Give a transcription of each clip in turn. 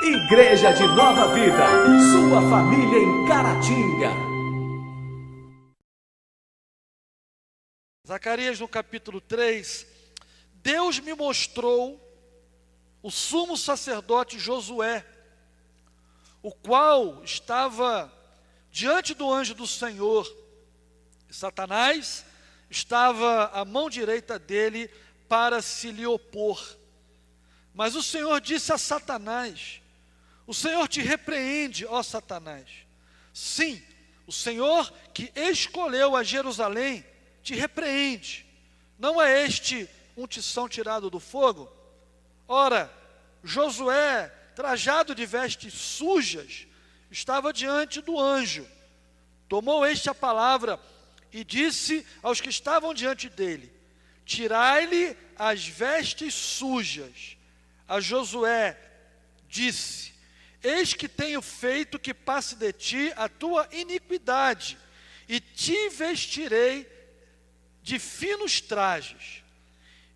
Igreja de Nova Vida, sua família em Caratinga. Zacarias no capítulo 3, Deus me mostrou o sumo sacerdote Josué, o qual estava diante do anjo do Senhor. E Satanás estava à mão direita dele para se lhe opor. Mas o Senhor disse a Satanás: o Senhor te repreende, ó Satanás. Sim, o Senhor que escolheu a Jerusalém te repreende. Não é este um tição tirado do fogo? Ora, Josué, trajado de vestes sujas, estava diante do anjo. Tomou este a palavra e disse aos que estavam diante dele: tirai-lhe as vestes sujas. A Josué disse: eis que tenho feito que passe de ti a tua iniquidade, e te vestirei de finos trajes.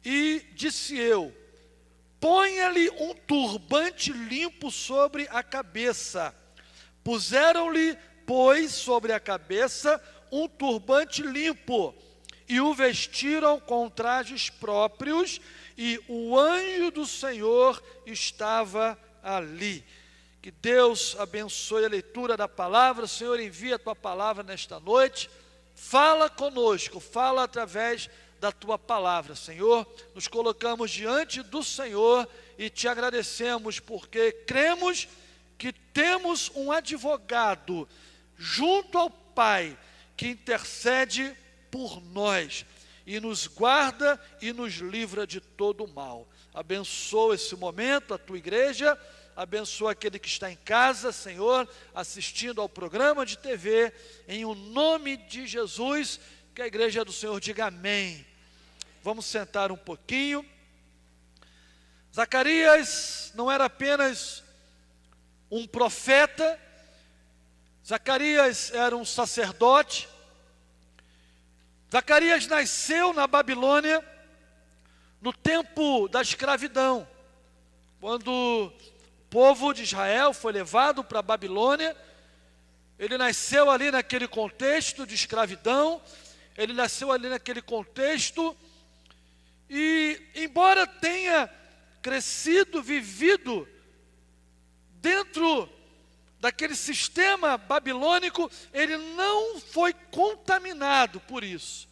E disse eu: ponha-lhe um turbante limpo sobre a cabeça. Puseram-lhe, pois, sobre a cabeça um turbante limpo, e o vestiram com trajes próprios, e o anjo do Senhor estava ali. Que Deus abençoe a leitura da palavra. Senhor, envia a tua palavra nesta noite. Fala conosco, fala através da tua palavra, Senhor. Nos colocamos diante do Senhor e te agradecemos, porque cremos que temos um advogado junto ao Pai, que intercede por nós e nos guarda e nos livra de todo o mal. Abençoa esse momento, a tua igreja. Abençoa aquele que está em casa, Senhor, assistindo ao programa de TV, em o nome de Jesus. Que a igreja do Senhor diga amém. Vamos sentar um pouquinho. Zacarias não era apenas um profeta, Zacarias era um sacerdote. Zacarias nasceu na Babilônia, no tempo da escravidão, quando o povo de Israel foi levado para a Babilônia. Ele nasceu ali naquele contexto de escravidão, ele nasceu ali naquele contexto, e embora tenha crescido, vivido dentro daquele sistema babilônico, ele não foi contaminado por isso.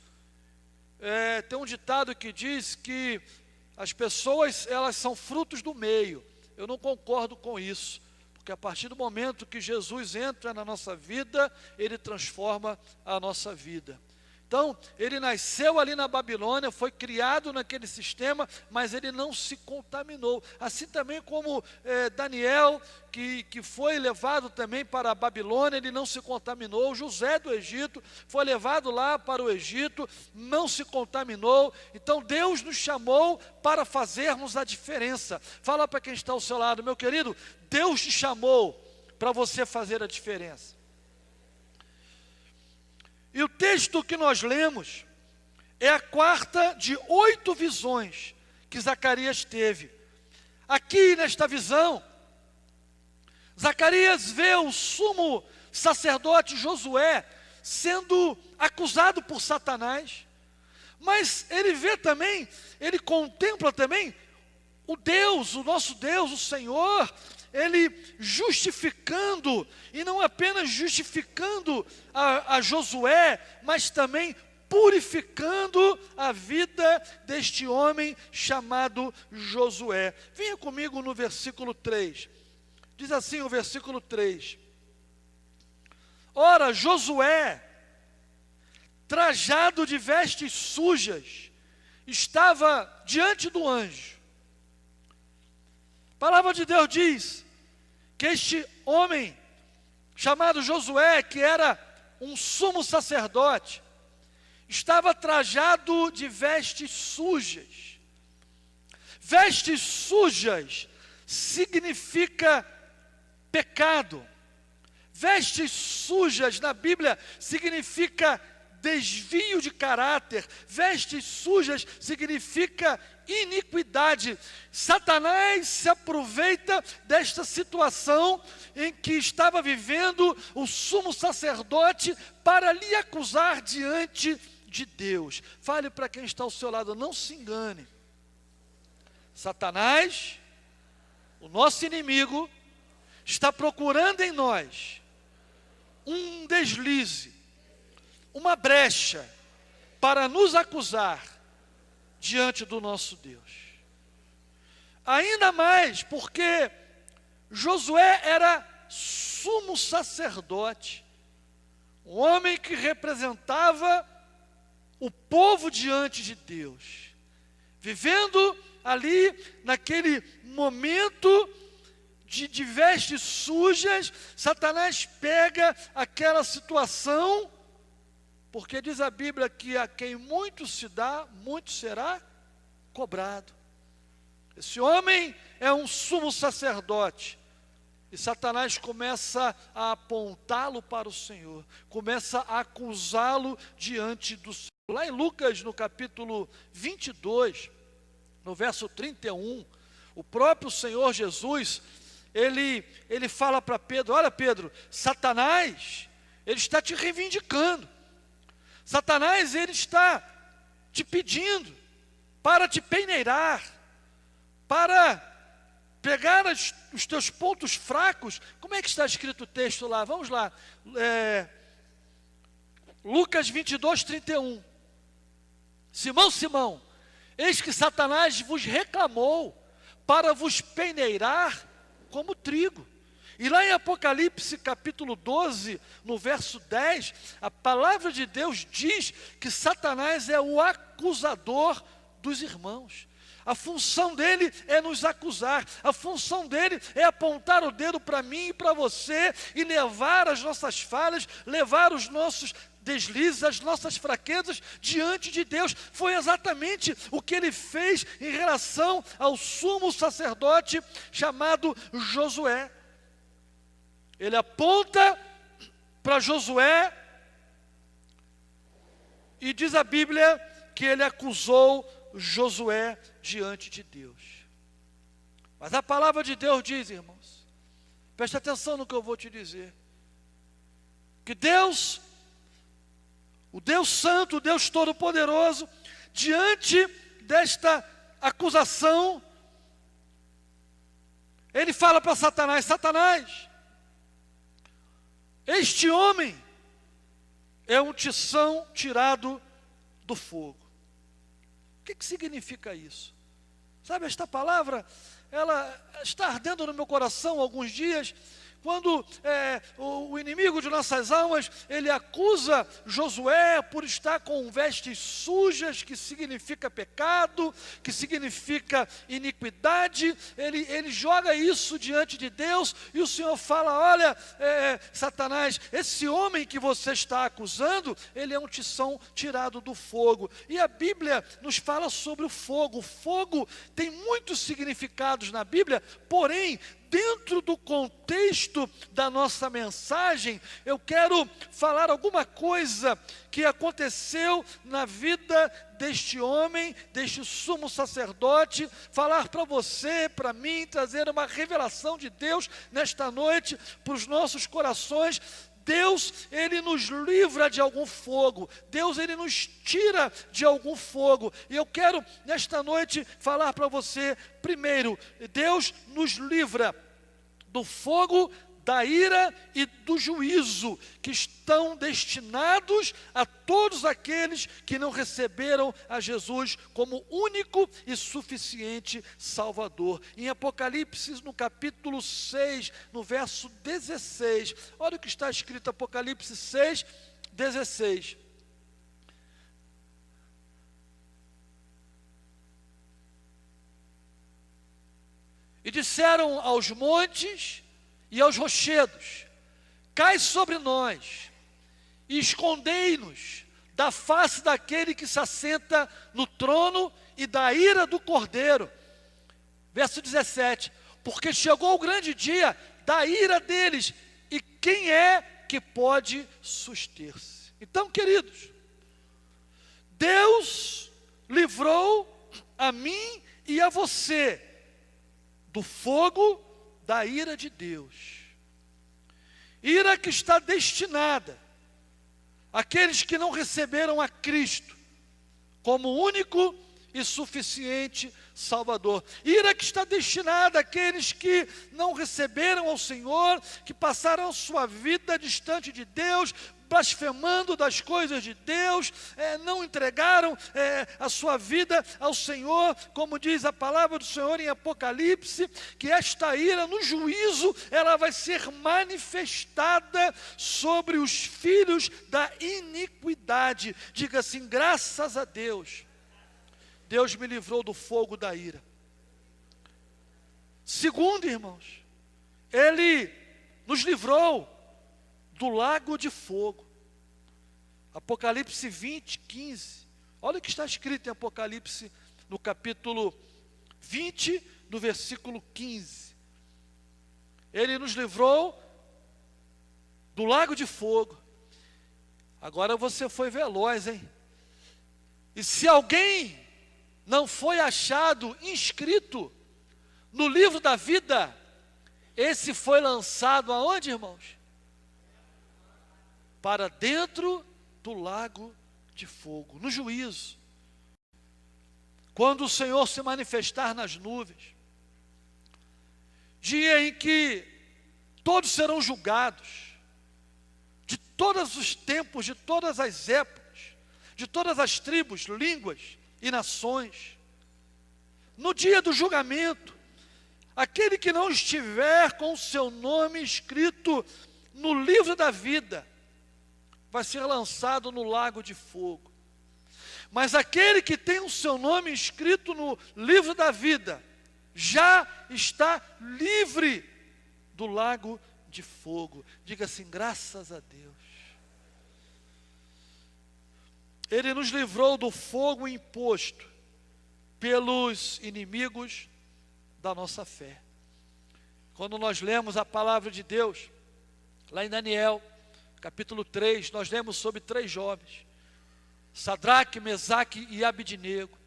Tem um ditado que diz que as pessoas, elas são frutos do meio. Eu não concordo com isso, porque a partir do momento que Jesus entra na nossa vida, ele transforma a nossa vida. Então, ele nasceu ali na Babilônia, foi criado naquele sistema, mas ele não se contaminou. Assim também como Daniel, que foi levado também para a Babilônia, ele não se contaminou. José do Egito foi levado lá para o Egito, não se contaminou. Então, Deus nos chamou para fazermos a diferença. Fala para quem está ao seu lado: meu querido, Deus te chamou para você fazer a diferença. E o texto que nós lemos é a quarta de 8 visões que Zacarias teve. Aqui nesta visão, Zacarias vê o sumo sacerdote Josué sendo acusado por Satanás, mas ele vê também, ele contempla também o Deus, o nosso Deus, o Senhor, ele justificando, e não apenas justificando a Josué, mas também purificando a vida deste homem chamado Josué. Venha comigo no versículo 3, diz assim o versículo 3: ora, Josué, trajado de vestes sujas, estava diante do anjo. A palavra de Deus diz que este homem chamado Josué, que era um sumo sacerdote, estava trajado de vestes sujas. Vestes sujas significa pecado. Vestes sujas na Bíblia significa desvio de caráter. Vestes sujas significa iniquidade. Satanás se aproveita desta situação em que estava vivendo o sumo sacerdote para lhe acusar diante de Deus. Fale para quem está ao seu lado, não se engane. Satanás, o nosso inimigo, está procurando em nós um deslize, uma brecha para nos acusar diante do nosso Deus. Ainda mais porque Josué era sumo sacerdote, um homem que representava o povo diante de Deus, vivendo ali naquele momento de vestes sujas. Satanás pega aquela situação, porque diz a Bíblia que a quem muito se dá, muito será cobrado. Esse homem é um sumo sacerdote, e Satanás começa a apontá-lo para o Senhor, começa a acusá-lo diante do Senhor. Lá em Lucas, no capítulo 22, no verso 31, o próprio Senhor Jesus, ele fala para Pedro: olha Pedro, Satanás, ele está te reivindicando. Satanás, ele está te pedindo para te peneirar, para pegar os teus pontos fracos. Como é que está escrito o texto lá? Vamos lá. Lucas 22, 31. Simão, Simão, eis que Satanás vos reclamou para vos peneirar como trigo. E lá em Apocalipse capítulo 12, no verso 10, a palavra de Deus diz que Satanás é o acusador dos irmãos. A função dele é nos acusar, a função dele é apontar o dedo para mim e para você, e levar as nossas falhas, levar os nossos deslizes, as nossas fraquezas diante de Deus. Foi exatamente o que ele fez em relação ao sumo sacerdote chamado Josué. Ele aponta para Josué e diz a Bíblia que ele acusou Josué diante de Deus. Mas a palavra de Deus diz, irmãos, preste atenção no que eu vou te dizer, que Deus, o Deus Santo, o Deus Todo-Poderoso, diante desta acusação, ele fala para Satanás: Satanás, este homem é um tição tirado do fogo. O que significa isso? Sabe, esta palavra, ela está ardendo no meu coração há alguns dias, quando o inimigo de nossas almas, ele acusa Josué por estar com vestes sujas, que significa pecado, que significa iniquidade. Ele joga isso diante de Deus, e o Senhor fala: olha, Satanás, esse homem que você está acusando, ele é um tição tirado do fogo. E a Bíblia nos fala sobre o fogo. O fogo tem muitos significados na Bíblia, porém, dentro do contexto da nossa mensagem, eu quero falar alguma coisa que aconteceu na vida deste homem, deste sumo sacerdote, falar para você, para mim, trazer uma revelação de Deus nesta noite para os nossos corações. Deus, ele nos livra de algum fogo, Deus, ele nos tira de algum fogo, e eu quero nesta noite falar para você, primeiro, Deus nos livra do fogo, da ira e do juízo, que estão destinados a todos aqueles que não receberam a Jesus como único e suficiente Salvador. Em Apocalipse, no capítulo 6, no verso 16, olha o que está escrito, Apocalipse 6, 16. E disseram aos montes e aos rochedos: cai sobre nós e escondei-nos da face daquele que se assenta no trono e da ira do Cordeiro. Verso 17: porque chegou o grande dia da ira deles, e quem é que pode suster-se? Então, queridos, Deus livrou a mim e a você do fogo da ira de Deus. Ira que está destinada àqueles que não receberam a Cristo como único e suficiente Salvador. Ira que está destinada àqueles que não receberam ao Senhor, que passaram a sua vida distante de Deus, blasfemando das coisas de Deus, não entregaram a sua vida ao Senhor, como diz a palavra do Senhor em Apocalipse, que esta ira no juízo, ela vai ser manifestada sobre os filhos da iniquidade. Diga assim, graças a Deus, Deus me livrou do fogo da ira. Segundo, irmãos, Ele nos livrou do lago de fogo. Apocalipse 20, 15. Olha o que está escrito em Apocalipse, no capítulo 20, no versículo 15. Ele nos livrou do lago de fogo. Agora você foi veloz, hein? E se alguém não foi achado inscrito no livro da vida, esse foi lançado aonde, irmãos? Para dentro do lago de fogo, no juízo. Quando o Senhor se manifestar nas nuvens, dia em que todos serão julgados, de todos os tempos, de todas as épocas, de todas as tribos, línguas e nações. No dia do julgamento, aquele que não estiver com o seu nome escrito no livro da vida, vai ser lançado no lago de fogo. Mas aquele que tem o seu nome escrito no livro da vida, já está livre do lago de fogo. Diga assim, graças a Deus. Ele nos livrou do fogo imposto pelos inimigos da nossa fé. Quando nós lemos a palavra de Deus, lá em Daniel, capítulo 3, nós lemos sobre 3 jovens, Sadraque, Mesaque e Abidnego,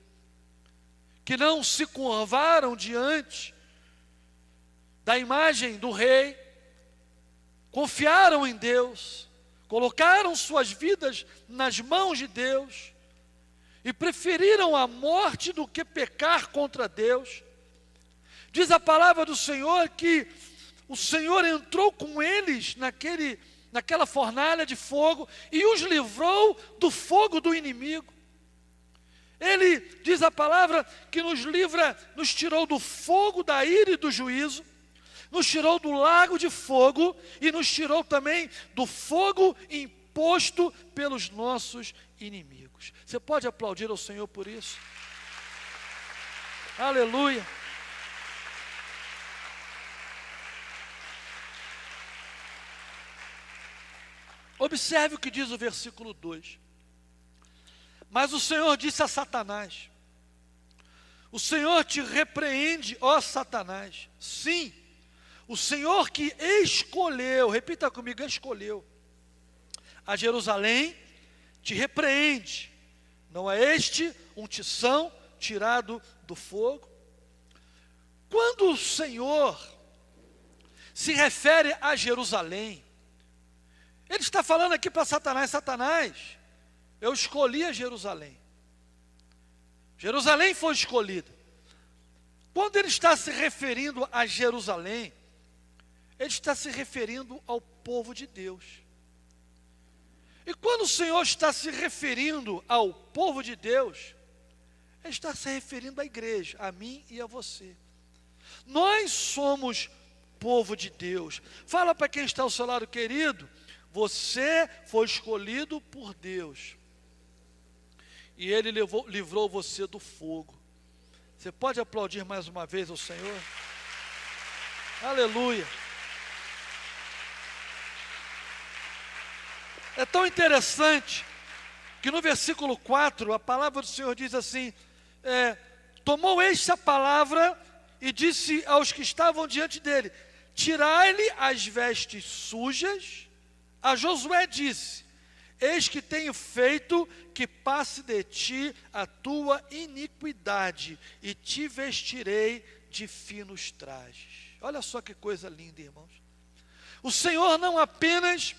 que não se curvaram diante da imagem do rei, confiaram em Deus, colocaram suas vidas nas mãos de Deus e preferiram a morte do que pecar contra Deus. Diz a palavra do Senhor que o Senhor entrou com eles naquela fornalha de fogo e os livrou do fogo do inimigo. Ele, diz a palavra, que nos livra, nos tirou do fogo da ira e do juízo, nos tirou do lago de fogo e nos tirou também do fogo imposto pelos nossos inimigos. Você pode aplaudir ao Senhor por isso? Aleluia! Observe o que diz o versículo 2. Mas o Senhor disse a Satanás: o Senhor te repreende, ó Satanás. Sim, o Senhor que escolheu, repita comigo, escolheu a Jerusalém, te repreende. Não é este um tição tirado do fogo? Quando o Senhor se refere a Jerusalém, Ele está falando aqui para Satanás: Satanás, eu escolhi a Jerusalém. Jerusalém foi escolhida. Quando Ele está se referindo a Jerusalém, Ele está se referindo ao povo de Deus. E quando o Senhor está se referindo ao povo de Deus, Ele está se referindo à igreja, a mim e a você. Nós somos povo de Deus. Fala para quem está ao seu lado, querido: você foi escolhido por Deus. E Ele livrou você do fogo. Você pode aplaudir mais uma vez ao Senhor? Aleluia! É tão interessante que no versículo 4, a palavra do Senhor diz assim: tomou este a palavra e disse aos que estavam diante dele: tirai-lhe as vestes sujas. A Josué disse: Eis que tenho feito que passe de ti a tua iniquidade, e te vestirei de finos trajes. Olha só que coisa linda, irmãos. O Senhor não apenas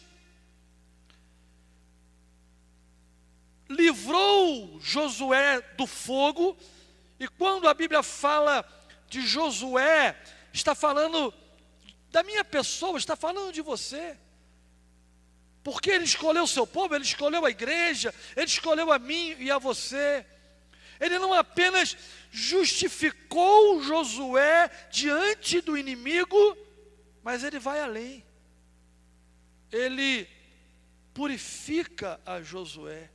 livrou Josué do fogo, e quando a Bíblia fala de Josué, está falando da minha pessoa, está falando de você. Porque Ele escolheu o seu povo, Ele escolheu a igreja, Ele escolheu a mim e a você. Ele não apenas justificou Josué diante do inimigo, mas Ele vai além. Ele purifica a Josué.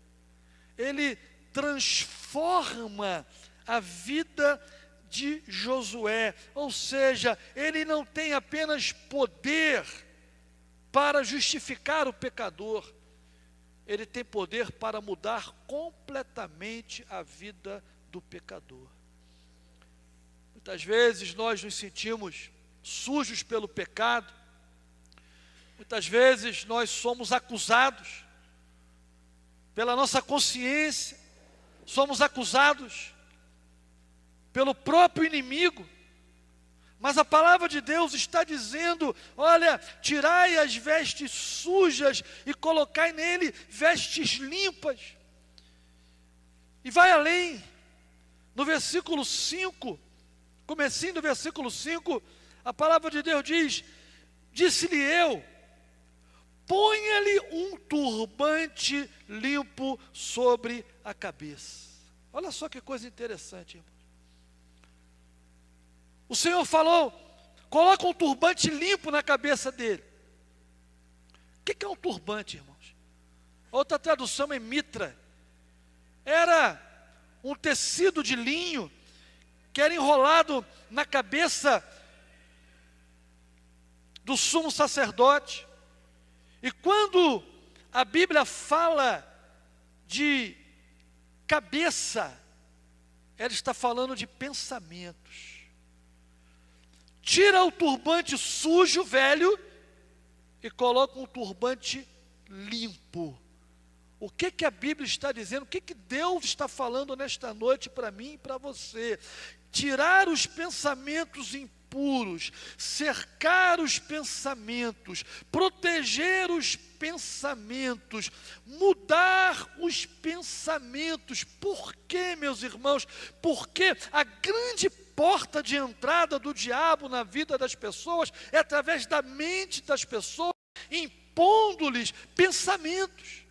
Ele transforma a vida de Josué. Ou seja, ele não tem apenas poder para justificar o pecador, ele tem poder para mudar completamente a vida do pecador. Muitas vezes nós nos sentimos sujos pelo pecado, muitas vezes nós somos acusados pela nossa consciência, somos acusados pelo próprio inimigo. Mas a palavra de Deus está dizendo, olha, tirai as vestes sujas e colocai nele vestes limpas. E vai além, no versículo 5, comecinho do versículo 5, a palavra de Deus diz, disse-lhe eu, ponha-lhe um turbante limpo sobre a cabeça. Olha só que coisa interessante, irmão. O Senhor falou, coloca um turbante limpo na cabeça dele. O que é um turbante, irmãos? Outra tradução é mitra. Era um tecido de linho que era enrolado na cabeça do sumo sacerdote. E quando a Bíblia fala de cabeça, ela está falando de pensamentos. Tira o turbante sujo, velho, e coloca um turbante limpo. O que a Bíblia está dizendo? O que Deus está falando nesta noite para mim e para você? Tirar os pensamentos impuros, cercar os pensamentos, proteger os pensamentos, mudar os pensamentos. Por quê, meus irmãos? Porque a grande porta de entrada do diabo na vida das pessoas é através da mente das pessoas, impondo-lhes pensamentos.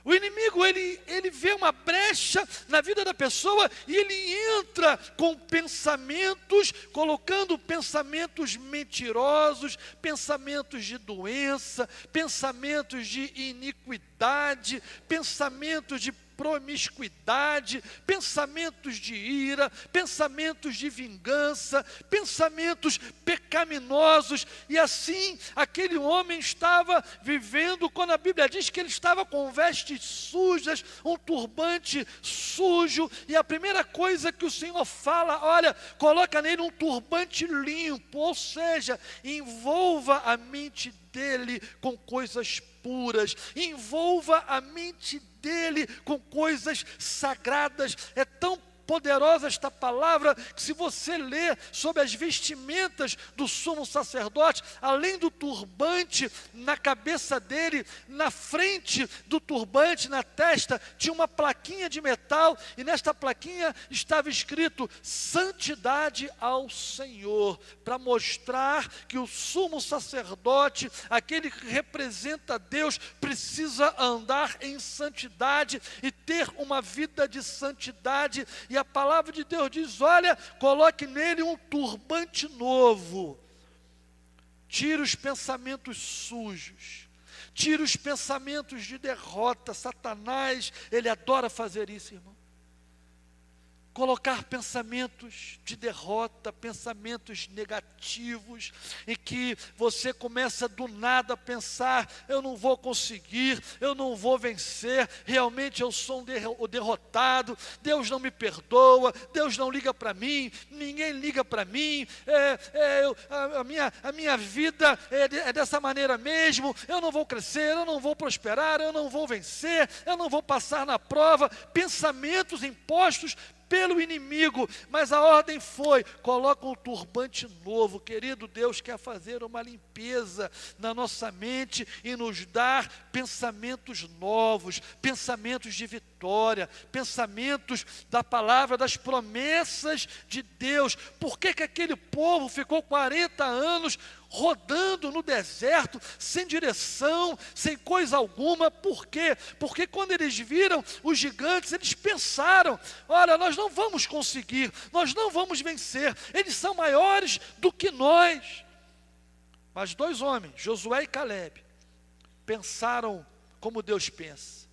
O inimigo, ele vê uma brecha na vida da pessoa e ele entra com pensamentos, colocando pensamentos mentirosos, pensamentos de doença, pensamentos de iniquidade, pensamentos de promiscuidade, pensamentos de ira, pensamentos de vingança, pensamentos pecaminosos, e assim aquele homem estava vivendo, quando a Bíblia diz que ele estava com vestes sujas, um turbante sujo, e a primeira coisa que o Senhor fala, olha, coloca nele um turbante limpo, ou seja, envolva a mente dele com coisas puras, envolva a mente dele com coisas sagradas. É tão poderosa esta palavra, que se você ler sobre as vestimentas do sumo sacerdote, além do turbante na cabeça dele, na frente do turbante, na testa, tinha uma plaquinha de metal, e nesta plaquinha estava escrito, santidade ao Senhor, para mostrar que o sumo sacerdote, aquele que representa Deus, precisa andar em santidade e ter uma vida de santidade. E a palavra de Deus diz, olha, coloque nele um turbante novo. Tira os pensamentos sujos, tira os pensamentos de derrota. Satanás, ele adora fazer isso, irmão. colocar pensamentos de derrota, pensamentos negativos, em que você começa do nada a pensar: eu não vou conseguir, eu não vou vencer, realmente eu sou o derrotado, Deus não me perdoa, Deus não liga para mim, ninguém liga para mim, a minha vida é dessa maneira mesmo, eu não vou crescer, eu não vou prosperar, eu não vou vencer, eu não vou passar na prova. Pensamentos impostos pelo inimigo, mas a ordem foi: coloca um turbante novo. Querido, Deus quer fazer uma limpeza na nossa mente e nos dar pensamentos novos, pensamentos de vitória, pensamentos da palavra, das promessas de Deus. Por que que aquele povo ficou 40 anos rodando no deserto, sem direção, sem coisa alguma? Por quê? Porque quando eles viram os gigantes, eles pensaram: olha, nós não vamos conseguir, nós não vamos vencer, eles são maiores do que nós. Mas 2 homens, Josué e Caleb, pensaram como Deus pensa.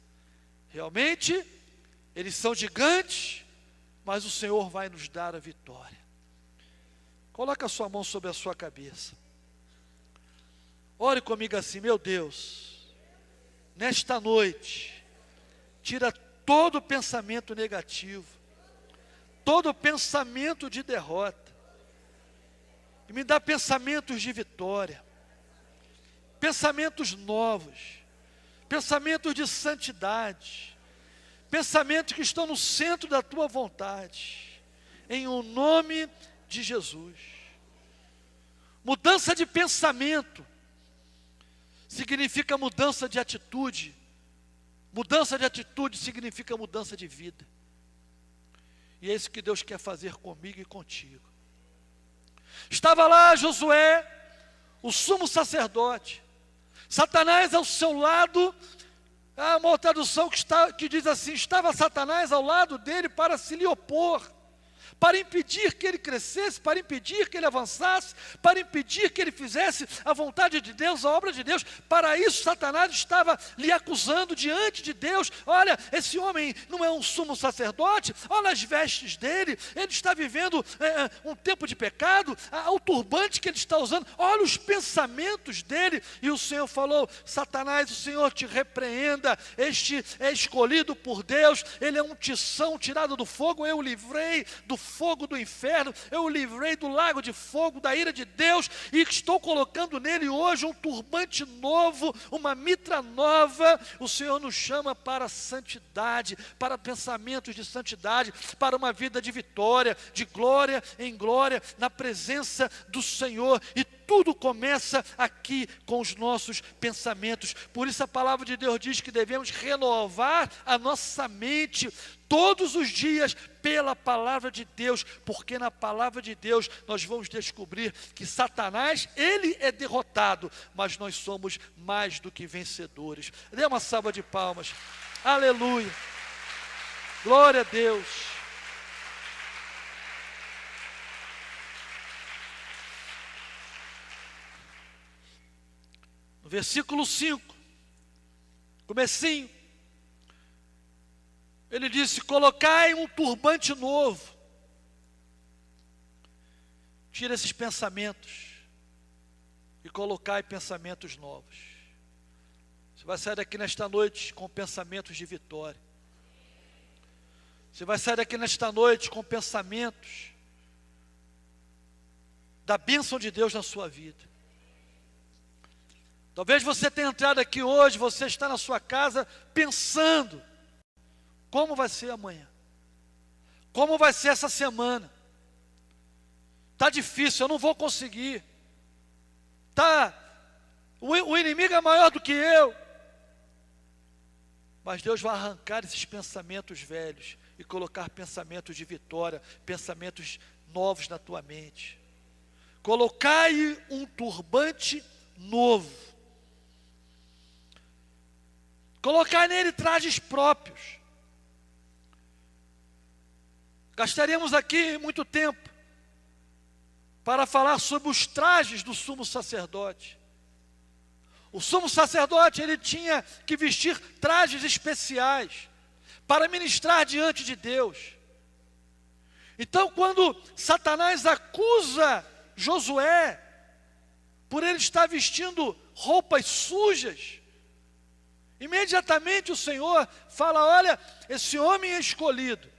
Realmente, eles são gigantes, mas o Senhor vai nos dar a vitória. Coloca a sua mão sobre a sua cabeça. Ore comigo assim: meu Deus, nesta noite, tira todo pensamento negativo, todo pensamento de derrota, e me dá pensamentos de vitória, pensamentos novos, pensamentos de santidade, pensamentos que estão no centro da tua vontade, em o nome de Jesus. Mudança de pensamento significa mudança de atitude. Mudança de atitude significa mudança de vida. E é isso que Deus quer fazer comigo e contigo. Estava lá Josué, o sumo sacerdote, Satanás ao seu lado. Há uma outra tradução que diz assim: estava Satanás ao lado dele para se lhe opor, para impedir que ele crescesse, para impedir que ele avançasse, para impedir que ele fizesse a vontade de Deus, a obra de Deus. Para isso Satanás estava lhe acusando diante de Deus: olha, esse homem não é um sumo sacerdote, olha as vestes dele, ele está vivendo um tempo de pecado, o turbante que ele está usando, olha os pensamentos dele. E o Senhor falou: Satanás, o Senhor te repreenda, este é escolhido por Deus, ele é um tição tirado do fogo, eu o livrei do fogo do inferno, eu o livrei do lago de fogo, da ira de Deus, e estou colocando nele hoje um turbante novo, uma mitra nova. O Senhor nos chama para a santidade, para pensamentos de santidade, para uma vida de vitória, de glória em glória, na presença do Senhor. E tudo começa aqui com os nossos pensamentos. Por isso a palavra de Deus diz que devemos renovar a nossa mente todos os dias pela palavra de Deus, porque na palavra de Deus nós vamos descobrir que Satanás, ele é derrotado, mas nós somos mais do que vencedores. Dê uma salva de palmas. Aleluia. Glória a Deus. No versículo 5, comecinho, ele disse: colocai um turbante novo. Tira esses pensamentos e colocai pensamentos novos. Você vai sair daqui nesta noite com pensamentos de vitória. Você vai sair daqui nesta noite com pensamentos da bênção de Deus na sua vida. Talvez você tenha entrado aqui hoje, você está na sua casa pensando: como vai ser amanhã? Como vai ser essa semana? Está difícil, eu não vou conseguir. O inimigo é maior do que eu. Mas Deus vai arrancar esses pensamentos velhos e colocar pensamentos de vitória, pensamentos novos na tua mente. Colocai um turbante novo. Colocai nele trajes próprios. Gastaríamos aqui muito tempo para falar sobre os trajes do sumo sacerdote. O sumo sacerdote, ele tinha que vestir trajes especiais para ministrar diante de Deus. Então, quando Satanás acusa Josué por ele estar vestindo roupas sujas, imediatamente o Senhor fala: olha, esse homem é escolhido,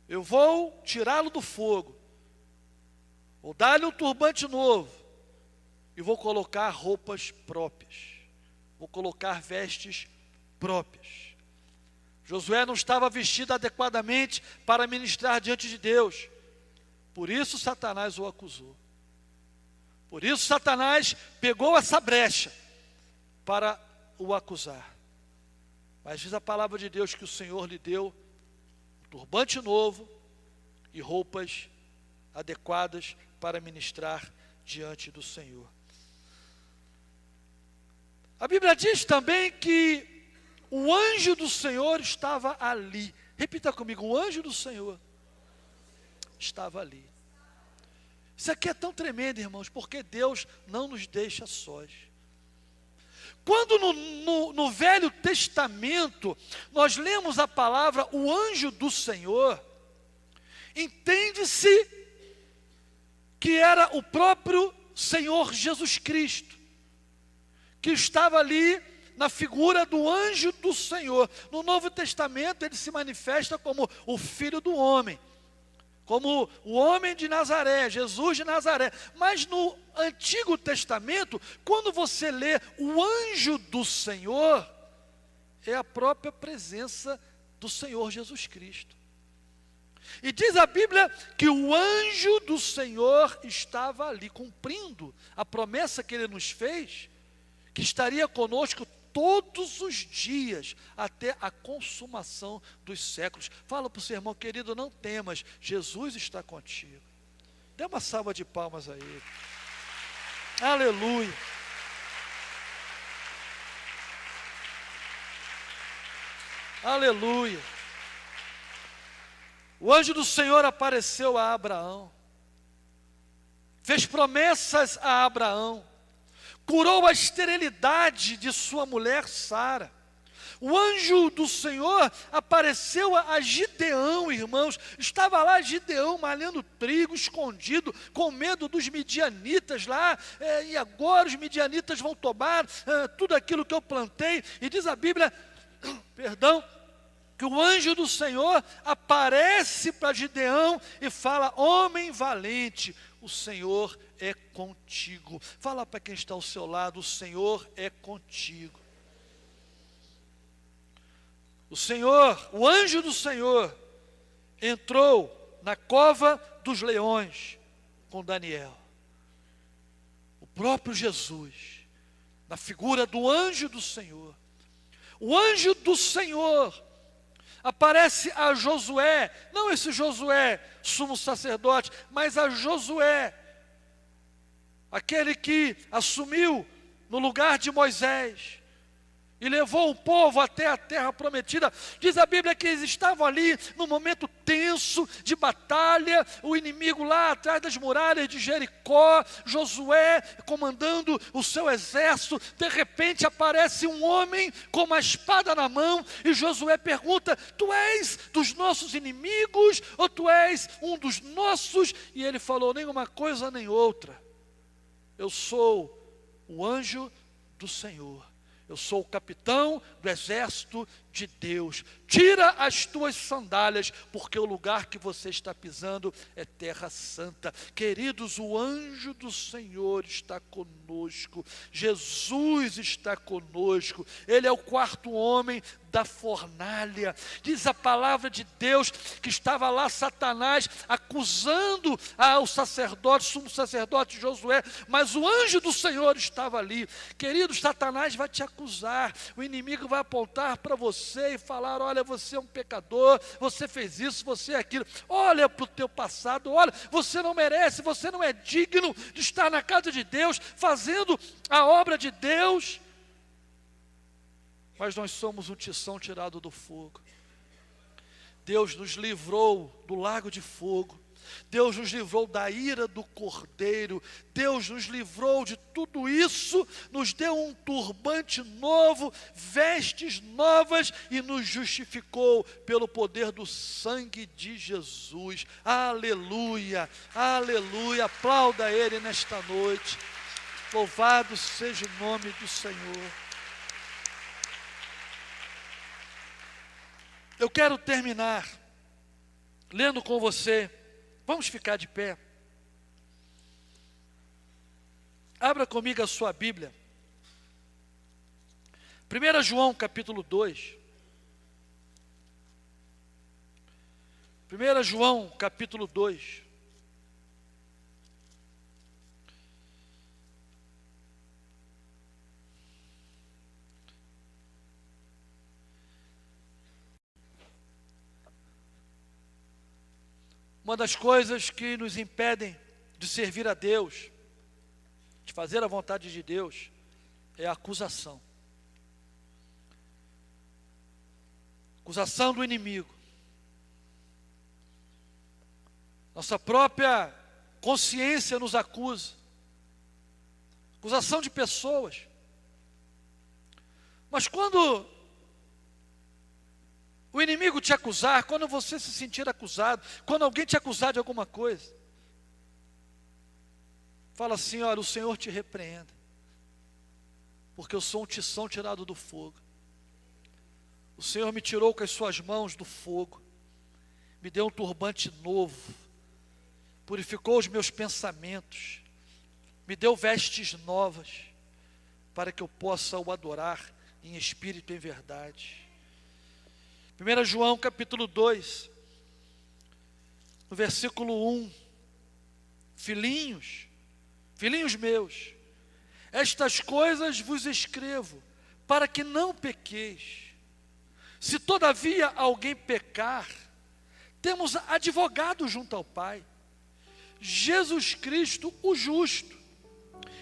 eu vou tirá-lo do fogo, vou dar-lhe um turbante novo, e vou colocar roupas próprias, vou colocar vestes próprias. Josué não estava vestido adequadamente para ministrar diante de Deus, por isso Satanás o acusou. Por isso Satanás pegou essa brecha para o acusar. Mas diz a palavra de Deus que o Senhor lhe deu um turbante novo e roupas adequadas para ministrar diante do Senhor. A Bíblia diz também que o anjo do Senhor estava ali. Repita comigo: o anjo do Senhor estava ali. Isso aqui é tão tremendo, irmãos, porque Deus não nos deixa sós. Quando no Velho Testamento nós lemos a palavra o anjo do Senhor, entende-se que era o próprio Senhor Jesus Cristo, que estava ali na figura do anjo do Senhor. No Novo Testamento ele se manifesta como o Filho do Homem, como o homem de Nazaré, Jesus de Nazaré. Mas no Antigo Testamento, quando você lê o anjo do Senhor, é a própria presença do Senhor Jesus Cristo. E diz a Bíblia que o anjo do Senhor estava ali, cumprindo a promessa que ele nos fez, que estaria conosco todos os dias, até a consumação dos séculos. Fala para o seu irmão: querido, não temas, Jesus está contigo. Dê uma salva de palmas a ele. Aleluia. Aleluia. O anjo do Senhor apareceu a Abraão, fez promessas a Abraão, curou a esterilidade de sua mulher Sara. O anjo do Senhor apareceu a Gideão, irmãos. Estava lá Gideão malhando trigo, escondido, com medo dos midianitas lá. E agora os midianitas vão tomar tudo aquilo que eu plantei. E diz a Bíblia, perdão, que o anjo do Senhor aparece para Gideão e fala: homem valente, o Senhor é contigo. Fala para quem está ao seu lado: o Senhor é contigo. O Senhor, o anjo do Senhor, entrou na cova dos leões com Daniel. O próprio Jesus, na figura do anjo do Senhor. O anjo do Senhor aparece a Josué, não esse Josué, sumo sacerdote, mas a Josué, aquele que assumiu no lugar de Moisés e levou o povo até a terra prometida. Diz a Bíblia que eles estavam ali num momento tenso de batalha, o inimigo lá atrás das muralhas de Jericó, Josué comandando o seu exército. De repente aparece um homem com uma espada na mão e Josué pergunta: tu és dos nossos inimigos ou tu és um dos nossos? E ele falou: nem uma coisa nem outra, eu sou o anjo do Senhor. Eu sou o capitão do exército de Deus. Tira as tuas sandálias, porque o lugar que você está pisando é terra santa. Queridos, o anjo do Senhor está conosco. Jesus está conosco. Ele é o quarto homem da fornalha. Diz a palavra de Deus que estava lá Satanás acusando ao sacerdote, sumo sacerdote Josué, mas o anjo do Senhor estava ali. Querido, Satanás vai te acusar, o inimigo vai apontar para você e falar: olha, você é um pecador, você fez isso, você é aquilo, olha para o teu passado, olha, você não merece, você não é digno de estar na casa de Deus, fazendo a obra de Deus. Mas nós somos um tição tirado do fogo. Deus nos livrou do lago de fogo. Deus nos livrou da ira do cordeiro, Deus nos livrou de tudo isso, nos deu um turbante novo, vestes novas e nos justificou pelo poder do sangue de Jesus. Aleluia, aleluia, aplauda Ele nesta noite, louvado seja o nome do Senhor. Eu quero terminar lendo com você. Vamos ficar de pé. Abra comigo a sua Bíblia. 1 João capítulo 2. 1 João capítulo 2. Uma das coisas que nos impedem de servir a Deus, de fazer a vontade de Deus, é a acusação. Acusação do inimigo. Nossa própria consciência nos acusa. Acusação de pessoas. Mas quando o inimigo te acusar, quando você se sentir acusado, quando alguém te acusar de alguma coisa, fala assim: olha, o Senhor te repreenda, porque eu sou um tição tirado do fogo. O Senhor me tirou com as suas mãos do fogo, me deu um turbante novo, purificou os meus pensamentos, me deu vestes novas, para que eu possa o adorar em espírito e em verdade. 1 João capítulo 2, no versículo 1, filhinhos meus, estas coisas vos escrevo, para que não pequeis. Se todavia alguém pecar, temos advogado junto ao Pai, Jesus Cristo o justo,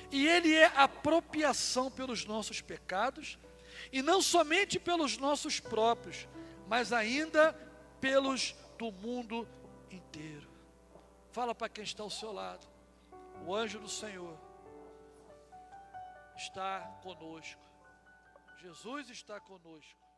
e Ele é a propiciação pelos nossos pecados, e não somente pelos nossos próprios, mas ainda pelos do mundo inteiro. Fala para quem está ao seu lado: o anjo do Senhor está conosco, Jesus está conosco.